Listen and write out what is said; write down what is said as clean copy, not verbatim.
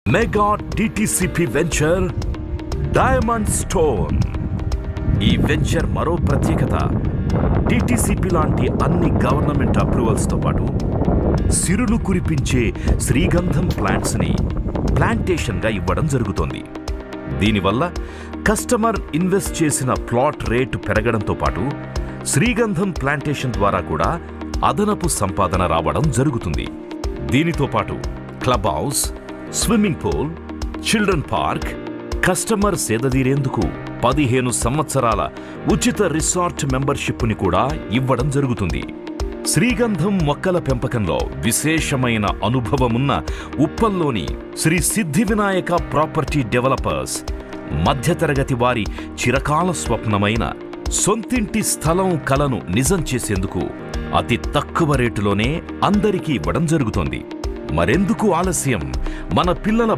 Mega TTCP venture diamond stone. ఈ venture మరో ప్రత్యేకత, టిటిసిపి లాంటి అన్ని గవర్నమెంట్ అప్రూవల్స్ తో పాటు సిరులు కురిపించే శ్రీగంధం ప్లాంట్స్ ని ప్లాంటేషన్ గా ఇవ్వడం జరుగుతోంది. దీనివల్ల కస్టమర్ ఇన్వెస్ట్ చేసిన ప్లాట్ రేటు పెరగడంతో పాటు శ్రీగంధం ప్లాంటేషన్ ద్వారా కూడా అదనపు సంపాదన రావడం జరుగుతుంది. దీనితో పాటు club house, swimming pool, children park, customer సేదదీరేందుకు 15 సంవత్సరాల ఉచిత రిసార్ట్ మెంబర్షిప్ని కూడా ఇవ్వడం జరుగుతుంది. శ్రీగంధం మొక్కల పెంపకంలో విశేషమైన అనుభవమున్న ఉప్పల్లోని శ్రీ సిద్ధి వినాయక ప్రాపర్టీ డెవలపర్స్ మధ్యతరగతి వారి చిరకాల స్వప్నమైన సొంతింటి స్థలం కలను నిజం చేసేందుకు అతి తక్కువ రేటులోనే అందరికీ ఇవ్వడం జరుగుతోంది. మరెందుకు ఆలస్యం? మన పిల్లల